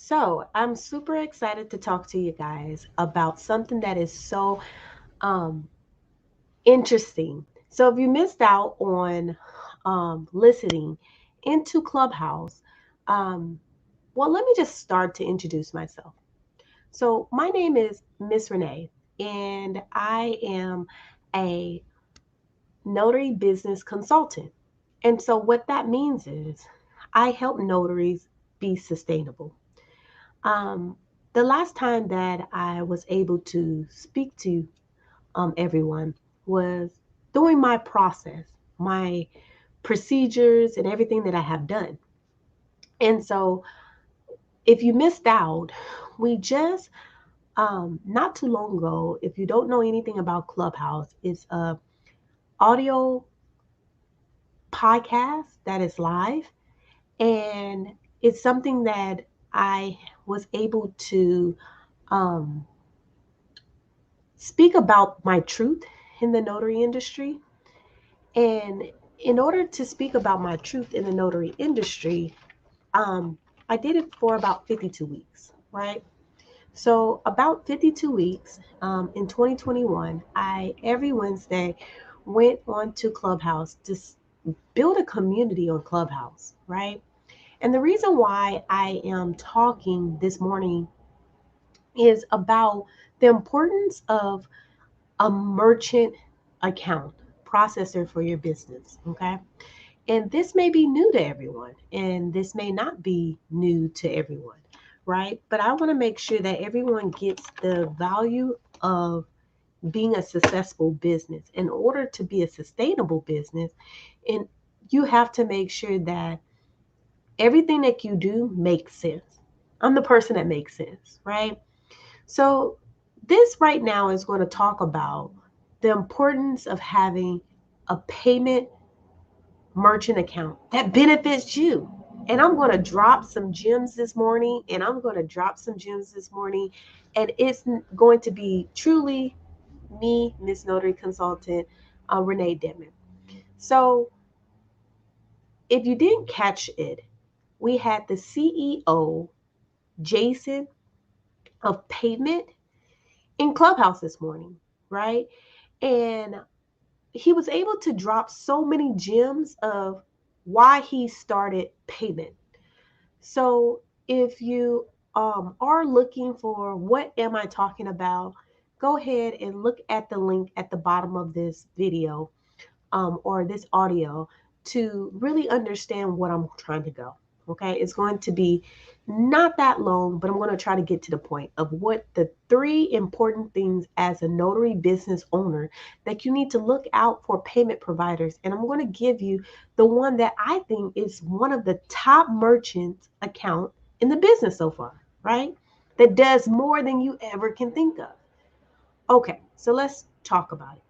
So I'm super excited to talk to you guys about something that is so um, interesting. So if you missed out on listening into Clubhouse, um, well, let me just start to introduce myself. So my name is Miss Renee, and I am a notary business consultant. And so what that means is I help notaries be sustainable. Um, the last time that I was able to speak to everyone was during my process, my procedures, and everything that I have done. And so, if you missed out, we just not too long ago, if you don't know anything about Clubhouse, it's a audio podcast that is live, and it's something that I was able to um, speak about my truth in the notary industry. And in order to speak about my truth in the notary industry, um, I did it for about 52 weeks, right? So, about 52 weeks in 2021, I every Wednesday went on to Clubhouse to build a community on Clubhouse, right? And the reason why I am talking this morning is about the importance of a merchant account processor for your business. Okay. And this may be new to everyone, and this may not be new to everyone, right? But I want to make sure that everyone gets the value of being a successful business. In order to be a sustainable business, and you have to make sure that everything that you do makes sense. I'm the person that makes sense, right? So, this right now is going to talk about the importance of having a payment merchant account that benefits you. And I'm going to drop some gems this morning, and I'm going to drop some gems this morning. And it's going to be truly me, Miss Notary Consultant, Renee Denman. So, if you didn't catch it, we had the CEO, Jason of Payment, in Clubhouse this morning, right? And he was able to drop so many gems of why he started Payment. So if you are looking for what am I talking about, go ahead and look at the link at the bottom of this video or this audio to really understand what I'm trying to go. Okay, it's going to be not that long, but I'm going to try to get to the point of what the three important things as a notary business owner that you need to look out for payment providers. And I'm going to give you the one that I think is one of the top merchants account in the business so far, right? That does more than you ever can think of. Okay, so let's talk about it.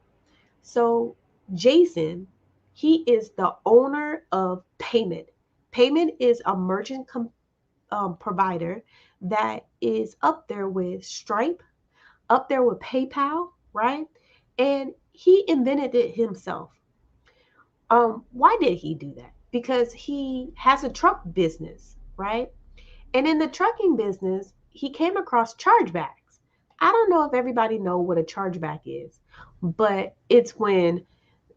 So, Jason, he is the owner of Payment. Payment is a merchant provider that is up there with Stripe, up there with PayPal, right? And he invented it himself. Why did he do that? Because he has a truck business, right? And in the trucking business, he came across chargebacks. I don't know if everybody know what a chargeback is, but it's when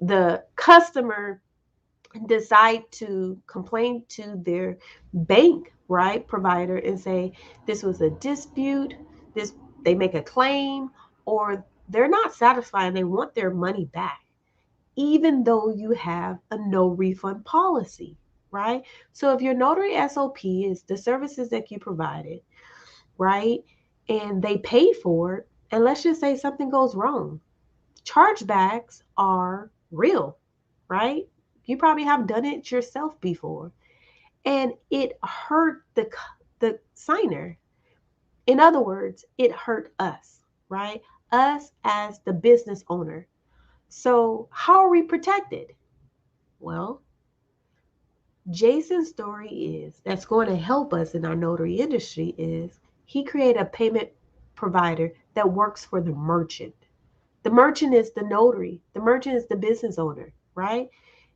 the customer decide to complain to their bank, right, provider and say this was a dispute, this they make a claim, or they're not satisfied and they want their money back, even though you have a no refund policy, right? So if your notary SOP is the services that you provided, right, and they pay for it, and let's just say something goes wrong, chargebacks are real, right? You probably have done it yourself before, and it hurt the signer. In other words, it hurt us, right? Us as the business owner. So, how are we protected? Well, Jason's story is that's going to help us in our notary industry is he created a payment provider that works for the merchant. The merchant is the notary. The merchant is the business owner, right?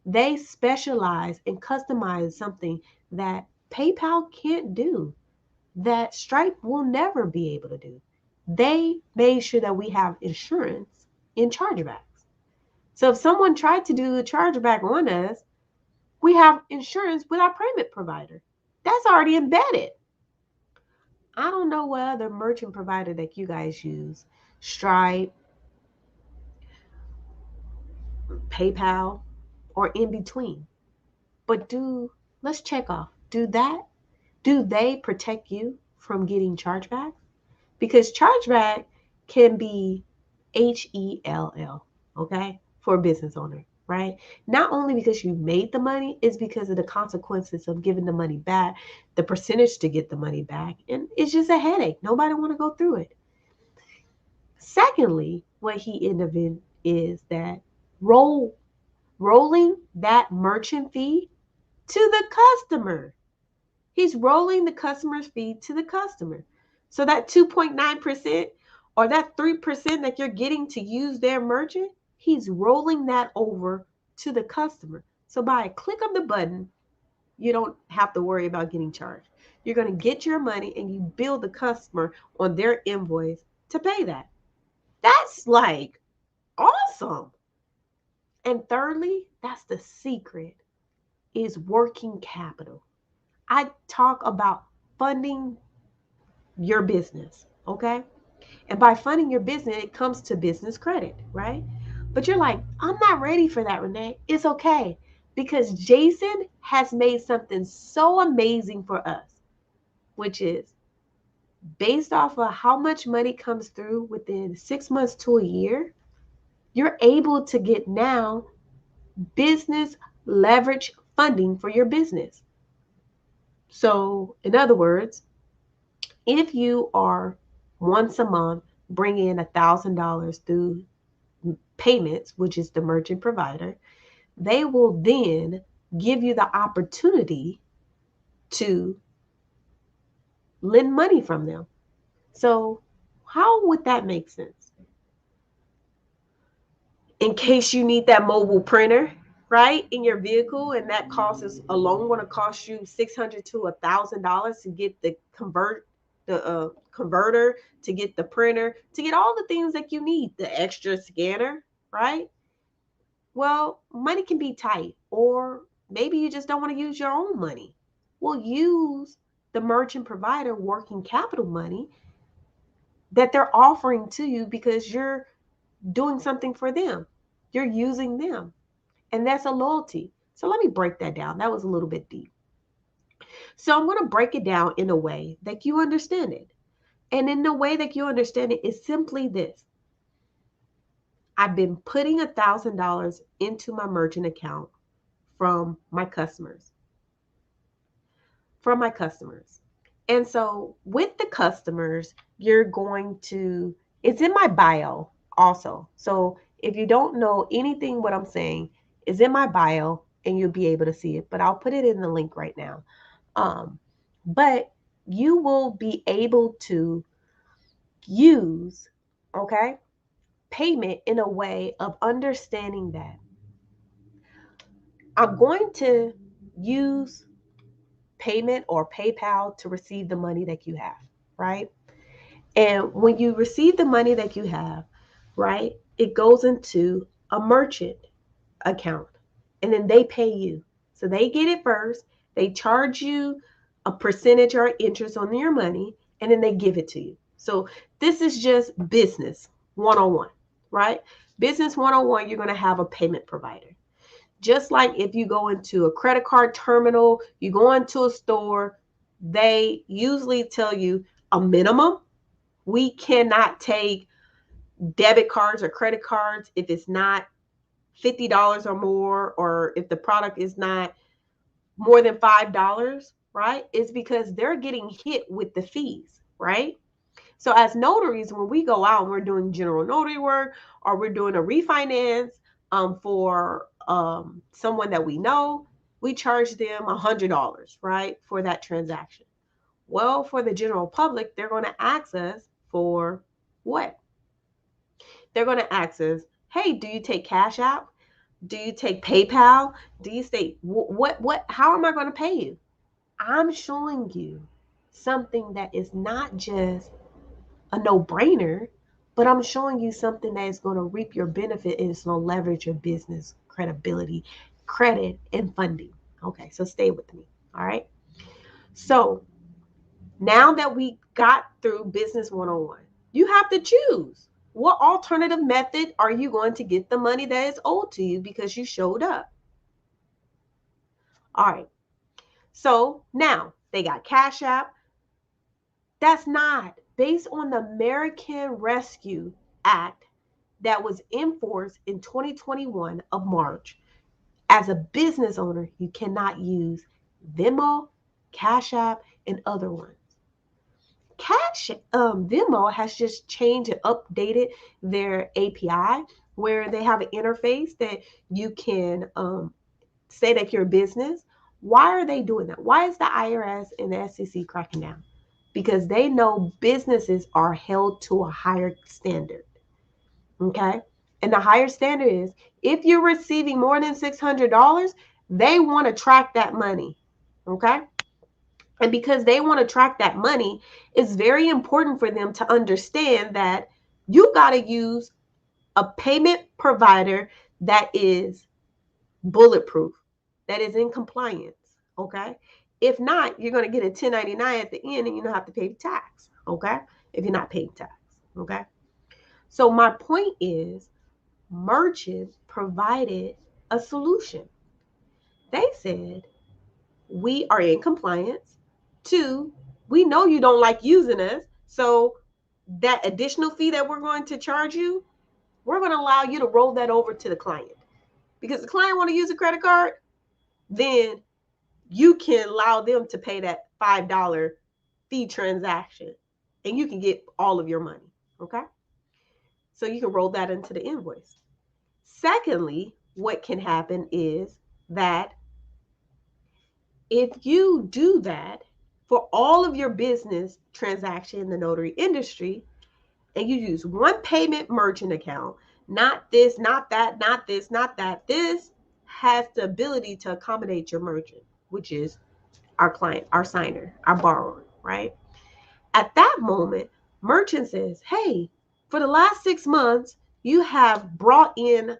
They specialize and customize something that PayPal can't do. that Stripe will never be able to do. They made sure that we have insurance in chargebacks. So if someone tried to do a chargeback on us, we have insurance with our payment provider. That's already embedded. I don't know what other merchant provider that you guys use. Stripe, PayPal, or in between. But let's check off. Do they protect you from getting chargebacks? Because chargeback can be HELL, okay, for a business owner, right? Not only because you made the money, it's because of the consequences of giving the money back, the percentage to get the money back, and it's just a headache. Nobody want to go through it. Secondly, what he innovated is that rolling that merchant fee to the customer. He's rolling the customer's fee to the customer. So that 2.9% or that 3% that you're getting to use their merchant, he's rolling that over to the customer. So by a click of the button, you don't have to worry about getting charged. You're going to get your money and you bill the customer on their invoice to pay that. That's like awesome. And thirdly, that's the secret, is working capital. I talk about funding your business, okay? And by funding your business, it comes to business credit, right? But you're like, I'm not ready for that, Renee. It's okay, because Jason has made something so amazing for us, which is based off of how much money comes through within 6 months to a year, you're able to get now business leverage funding for your business. So, in other words, if you are once a month bringing in $1,000 through payments, which is the merchant provider, they will then give you the opportunity to lend money from them. So, how would that make sense? In case you need that mobile printer, right, in your vehicle, and that cost is alone going to cost you $600 to $1,000 to get the converter, to get the printer, to get all the things that you need, the extra scanner, right? Well, money can be tight, or maybe you just don't want to use your own money. Well, use the merchant provider working capital money that they're offering to you because you're doing something for them. You're using them. And that's a loyalty. So let me break that down. That was a little bit deep. So I'm going to break it down in a way that you understand it. And in the way that you understand it is simply this. I've been putting $1,000 into my merchant account from my customers. From my customers. And so with the customers, it's in my bio also. So if you don't know anything what I'm saying, is in my bio and you'll be able to see it. But I'll put it in the link right now. But you will be able to use, okay, payment in a way of understanding that I'm going to use payment or PayPal to receive the money that you have, right? And when you receive the money that you have, right, it goes into a merchant account and then they pay you. So they get it first, they charge you a percentage or interest on your money, and then they give it to you. So this is just business 101, right? Business 101, you're going to have a payment provider. Just like if you go into a credit card terminal, you go into a store, they usually tell you a minimum. We cannot take debit cards or credit cards if it's not $50 or more, or if the product is not more than $5, right? It's because they're getting hit with the fees, right? So as notaries, when we go out and we're doing general notary work, or we're doing a refinance for someone that we know, we charge them $100, right, for that transaction. Well, for the general public, they're going to ask us for what? They're going to ask us, hey, do you take Cash App? Do you take PayPal? Do you say, how am I going to pay you? I'm showing you something that is not just a no-brainer, but I'm showing you something that is going to reap your benefit and it's going to leverage your business credibility, credit, and funding. Okay, so stay with me. All right. So now that we got through business 101, you have to choose what alternative method are you going to get the money that is owed to you because you showed up. All right. So now they got Cash App. That's not based on the American Rescue Act that was in force in 2021 of March. As a business owner, you cannot use Venmo, Cash App, and other ones. Venmo has just changed and updated their API where they have an interface that you can say that you're a business. Why are they doing that? Why is the IRS and the SEC cracking down? Because they know businesses are held to a higher standard. Okay. And the higher standard is if you're receiving more than $600, they want to track that money. Okay. And because they want to track that money, it's very important for them to understand that you got to use a payment provider that is bulletproof, that is in compliance. Okay. If not, you're going to get a 1099 at the end and you don't have to pay the tax. Okay. If you're not paying tax. Okay. So my point is, merchants provided a solution. They said, we are in compliance. Two, we know you don't like using us. So that additional fee that we're going to charge you, we're going to allow you to roll that over to the client. Because the client want to use a credit card, then you can allow them to pay that $5 fee transaction and you can get all of your money. Okay. So you can roll that into the invoice. Secondly, what can happen is that if you do that for all of your business transaction in the notary industry, and you use one payment merchant account, not this, not that, not this, not that, this has the ability to accommodate your merchant, which is our client, our signer, our borrower, right? At that moment, merchant says, hey, for the last 6 months, you have brought in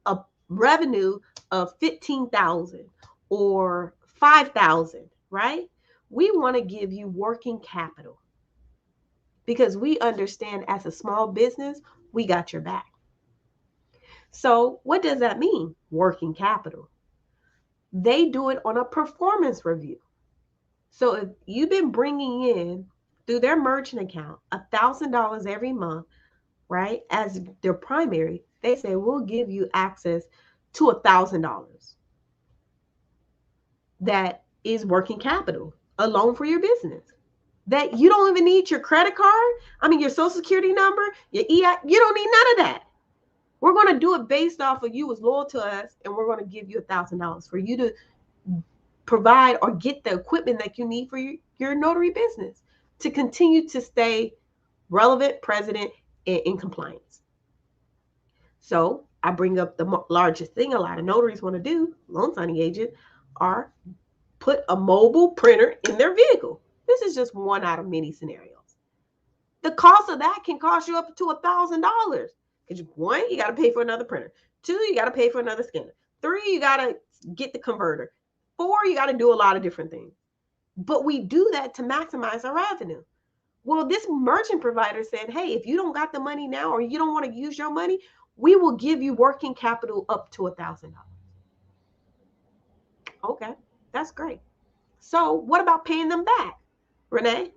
a revenue of 15,000 or 5,000, right? We want to give you working capital because we understand as a small business, we got your back. So what does that mean? Working capital. They do it on a performance review. So if you've been bringing in through their merchant account $1,000 every month, right, as their primary, they say we'll give you access to $1,000 that is working capital, a loan for your business. That you don't even need your credit card. I mean, your social security number, your EI, you don't need none of that. We're going to do it based off of you was loyal to us, and we're going to give you $1,000 for you to provide or get the equipment that you need for your notary business to continue to stay relevant, present, and in compliance. So I bring up the largest thing a lot of notaries want to do, loan signing agent, are put a mobile printer in their vehicle. This is just one out of many scenarios. The cost of that can cost you up to $1,000. Because one, you got to pay for another printer. Two, you got to pay for another scanner. Three, you got to get the converter. Four, you got to do a lot of different things. But we do that to maximize our revenue. Well, this merchant provider said, hey, if you don't got the money now or you don't want to use your money, we will give you working capital up to $1,000. Okay, that's great. So what about paying them back, Renee?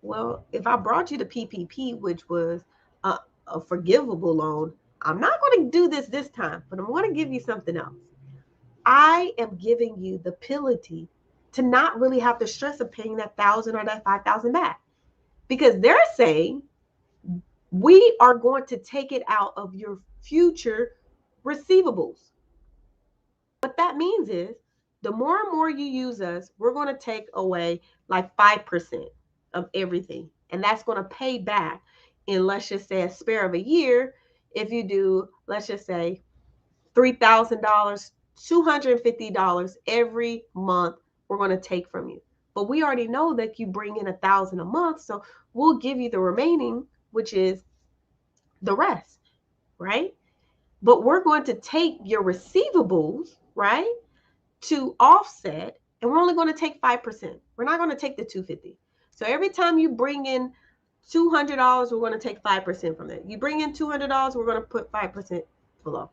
Well, if I brought you the PPP, which was a forgivable loan, I'm not going to do this time, but I'm going to give you something else. I am giving you the ability to not really have the stress of paying that 1,000 or that 5,000 back, because they're saying we are going to take it out of your future receivables. What that means is the more and more you use us, we're going to take away like 5% of everything. And that's going to pay back in, let's just say, a spare of a year. If you do, let's just say, $3,000, $250 every month, we're going to take from you. But we already know that you bring in $1,000 a month, so we'll give you the remaining, which is the rest, right? But we're going to take your receivables, right, to offset, and we're only going to take 5%. We're not going to take the 250. So every time you bring in $200, we're going to take 5% from that. You bring in $200, we're going to put 5% below.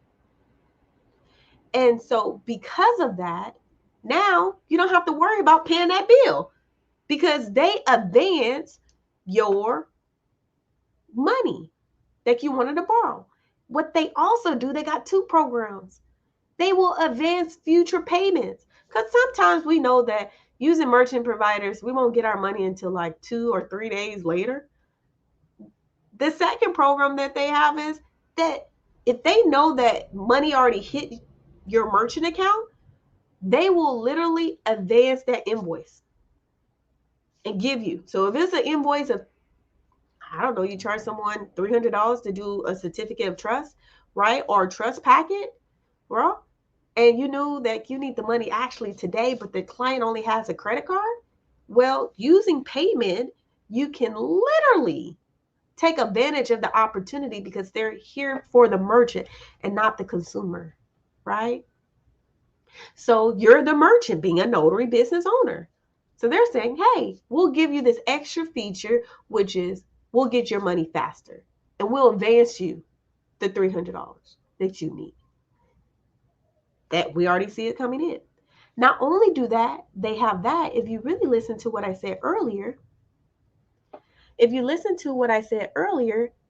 And so because of that, now you don't have to worry about paying that bill because they advance your money that you wanted to borrow. What they also do, they got two programs. They will advance future payments. Because sometimes we know that using merchant providers, we won't get our money until like 2 or 3 days later. The second program that they have is that if they know that money already hit your merchant account, they will literally advance that invoice and give you. So if it's an invoice of, I don't know, you charge someone $300 to do a certificate of trust, right? Or a trust packet, well, and you know that you need the money actually today, but the client only has a credit card. Well, using payment, you can literally take advantage of the opportunity because they're here for the merchant and not the consumer, right? So you're the merchant being a notary business owner. So they're saying, hey, we'll give you this extra feature, which is we'll get your money faster and we'll advance you the $300 that you need. That we already see it coming in. Not only do that, they have that. If you really listen to what I said earlier,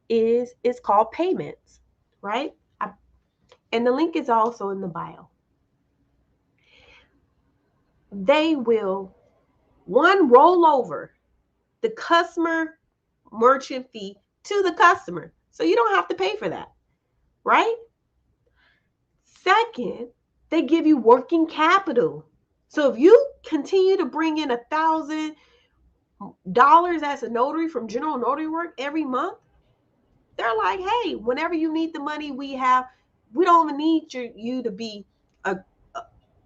it's called payments, right? And the link is also in the bio. They will, one, roll over the customer merchant fee to the customer. So you don't have to pay for that, right? Second, they give you working capital. So if you continue to bring in $1,000 as a notary from general notary work every month, they're like, hey, whenever you need the money, we don't even need you to be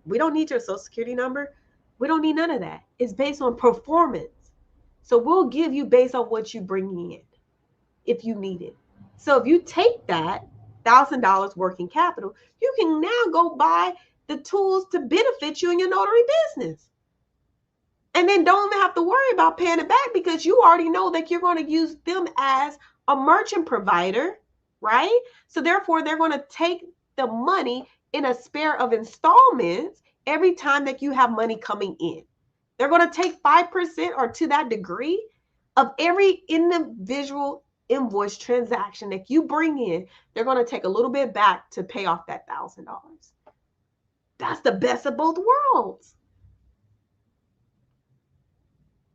we don't need your social security number. We don't need none of that. It's based on performance. So we'll give you based on what you bring in if you need it. So if you take that $1,000 working capital, you can now go buy the tools to benefit you in your notary business. And then don't even have to worry about paying it back because you already know that you're going to use them as a merchant provider, right? So therefore, they're going to take the money in a spare of installments every time that you have money coming in. They're going to take 5% or to that degree of every individual invoice transaction that you bring in. They're going to take a little bit back to pay off that $1,000. That's the best of both worlds.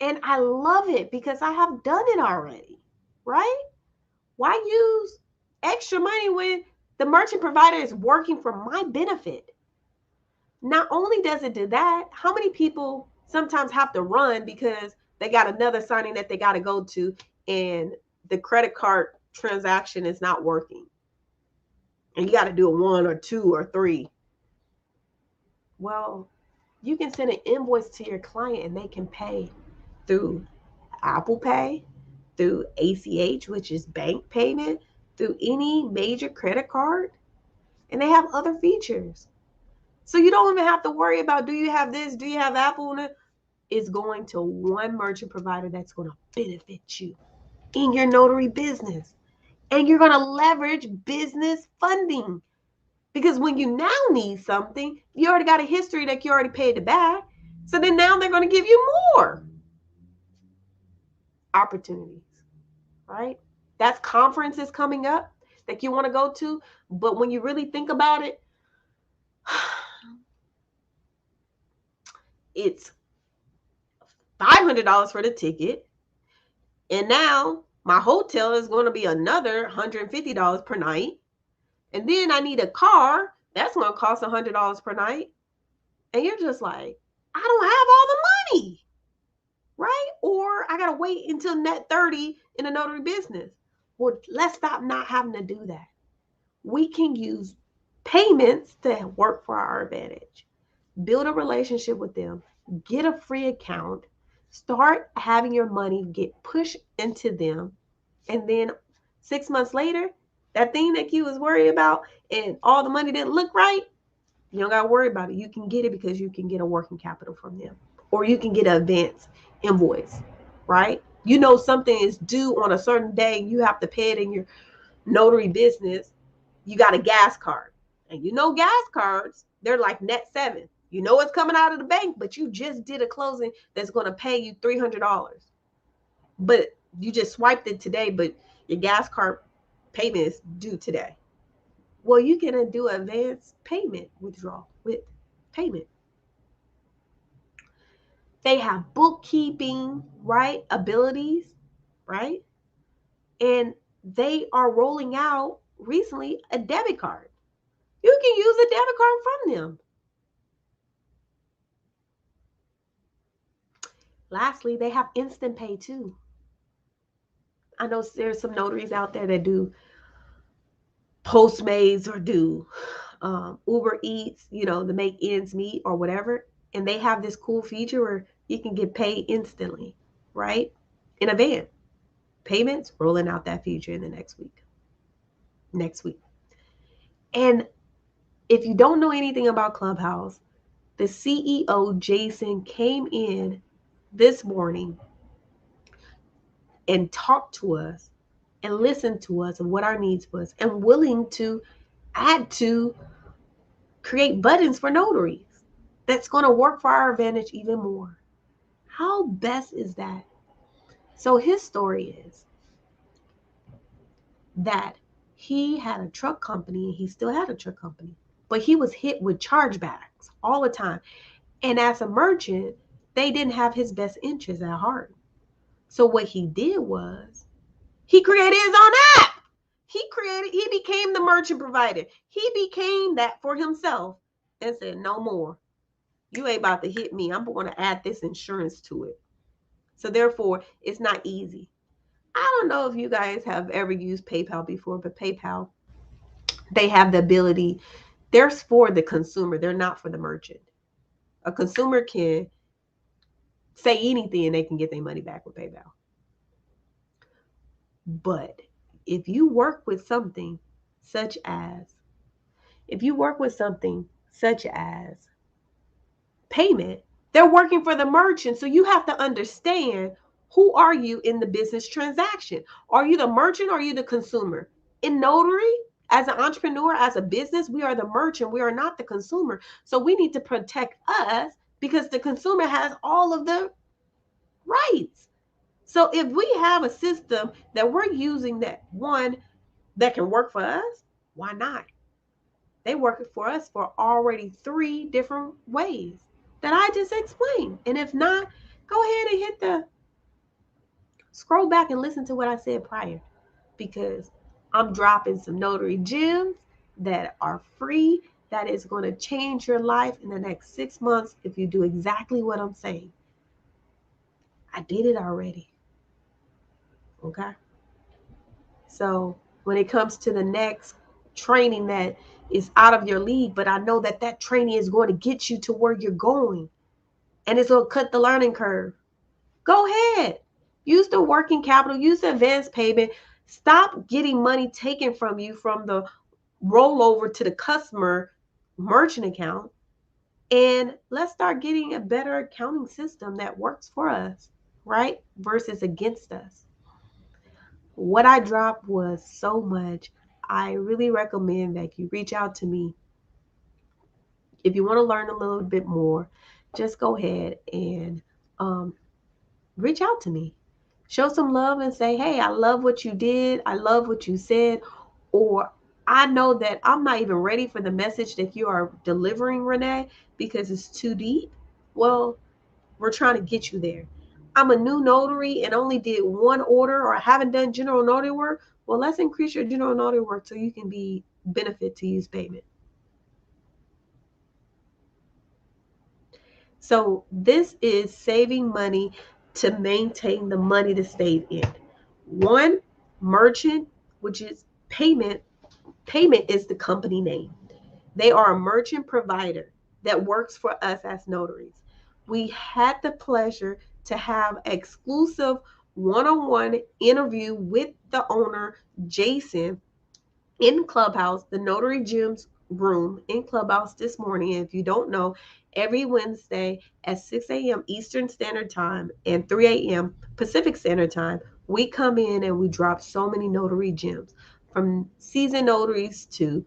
And I love it because I have done it already, right? Why use extra money when the merchant provider is working for my benefit? Not only does it do that, how many people sometimes have to run because they got another signing that they got to go to and the credit card transaction is not working? And you got to do a 1 or 2 or 3. Well, you can send an invoice to your client and they can pay through Apple Pay, through ACH, which is bank payment, through any major credit card, and they have other features. So you don't even have to worry about, do you have this, do you have Apple? It's going to one merchant provider that's going to benefit you in your notary business. And you're going to leverage business funding. Because when you now need something, you already got a history that you already paid it back. So then now they're going to give you more opportunities, right? That's conferences coming up that you want to go to. But when you really think about it, it's $500 for the ticket. And now my hotel is going to be another $150 per night. And then I need a car. That's going to cost $100 per night. And you're just like, I don't have all the money, right? Or I got to wait until net 30 in a notary business. Well, let's stop not having to do that. We can use payments to work for our advantage. Build a relationship with them. Get a free account. Start having your money get pushed into them. And then 6 months later, that thing that you was worried about and all the money didn't look right, you don't got to worry about it. You can get it because you can get a working capital from them. Or you can get an advance invoice, right? You know something is due on a certain day. You have to pay it in your notary business. You got a gas card. And you know gas cards, they're like net 7. You know it's coming out of the bank, but you just did a closing that's going to pay you $300. But you just swiped it today, but your gas card payment is due today. Well, you can do advance payment withdrawal with payment. They have bookkeeping, right? Abilities, right? And they are rolling out recently a debit card. You can use a debit card from them. Lastly, they have instant pay too. I know there's some notaries out there that do Postmates or do Uber Eats, to make ends meet or whatever. And they have this cool feature where you can get paid instantly, right? In advance. Payments rolling out that feature in the next week. Next week. And if you don't know anything about Clubhouse, the CEO, Jason, came in this morning and talked to us and listened to us and what our needs was and willing to add to create buttons for notaries that's going to work for our advantage even more. How best is that? So his story is that he had a truck company, he still had a truck company, but he was hit with chargebacks all the time. And as a merchant, they didn't have his best interests at heart. So what he did was he created his own app. He became the merchant provider. He became that for himself and said, no more. You ain't about to hit me. I'm going to add this insurance to it. So therefore, it's not easy. I don't know if you guys have ever used PayPal before, but PayPal, they have the ability. They're for the consumer. They're not for the merchant. A consumer can say anything and they can get their money back with PayPal. But if you work with something such as, payment, they're working for the merchant. So you have to understand, who are you in the business transaction? Are you the merchant or are you the consumer? In notary, as an entrepreneur, as a business, we are the merchant. We are not the consumer. So we need to protect us because the consumer has all of the rights. So if we have a system that we're using that can work for us, why not? They work for us for already 3 different ways that I just explained. And if not, go ahead and scroll back and listen to what I said prior, because I'm dropping some notary gems that are free, that is going to change your life in the next 6 months if you do exactly what I'm saying. I did it already. Okay. So when it comes to the next training that is out of your league, but I know that training is going to get you to where you're going and it's going to cut the learning curve. Go ahead. Use the working capital, use the advance payment. Stop getting money taken from you from the rollover to the customer merchant account. And let's start getting a better accounting system that works for us, right? Versus against us. What I dropped was so much. I really recommend that you reach out to me. If you want to learn a little bit more, just go ahead and reach out to me. Show some love and say, hey, I love what you did. I love what you said. Or I know that I'm not even ready for the message that you are delivering, Renee, because it's too deep. Well, we're trying to get you there. I'm a new notary and only did one order, or I haven't done general notary work. Well, let's increase your general notary work so you can be benefit to use payment. So this is saving money to maintain the money to stay in. One, merchant, which is payment. Payment is the company name. They are a merchant provider that works for us as notaries. We had the pleasure to have exclusive one-on-one interview with the owner, Jason, in Clubhouse, the Notary Gems room in Clubhouse this morning. And if you don't know, every Wednesday at 6 a.m. Eastern Standard Time and 3 a.m. Pacific Standard Time, we come in and we drop so many notary gems, from seasoned notaries to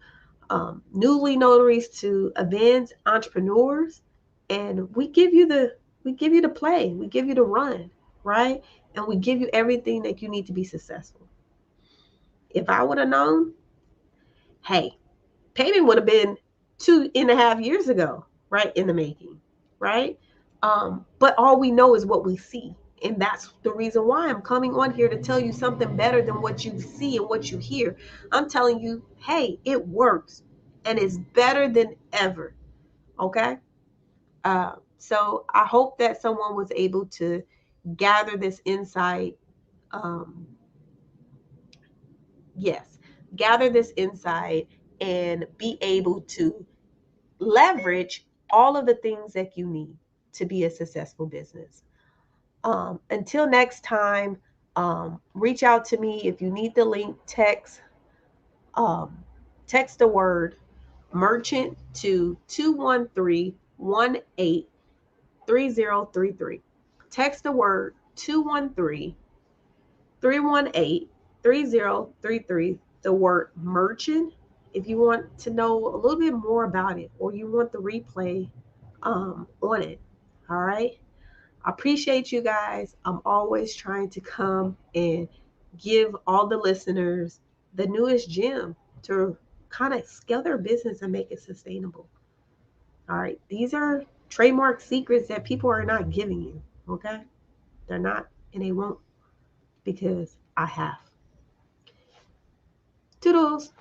newly notaries to advanced entrepreneurs, and we give you the play, we give you the run, right? And we give you everything that you need to be successful. If I would have known, hey, payment would have been 2.5 years ago, right, in the making, right? But all we know is what we see. And that's the reason why I'm coming on here to tell you something better than what you see and what you hear. I'm telling you, hey, it works and it's better than ever. Okay. So I hope that someone was able to gather this insight. Um, yes, gather this insight and be able to leverage all of the things that you need to be a successful business. Until next time, reach out to me if you need the link. Um, text the word merchant to 213-183033. Text the word 213-318-3033. The word merchant. If you want to know a little bit more about it, or you want the replay on it. All right. I appreciate you guys. I'm always trying to come and give all the listeners the newest gem to kind of scale their business and make it sustainable. All right. These are trademark secrets that people are not giving you. Okay. They're not, and they won't, because I have. Toodles.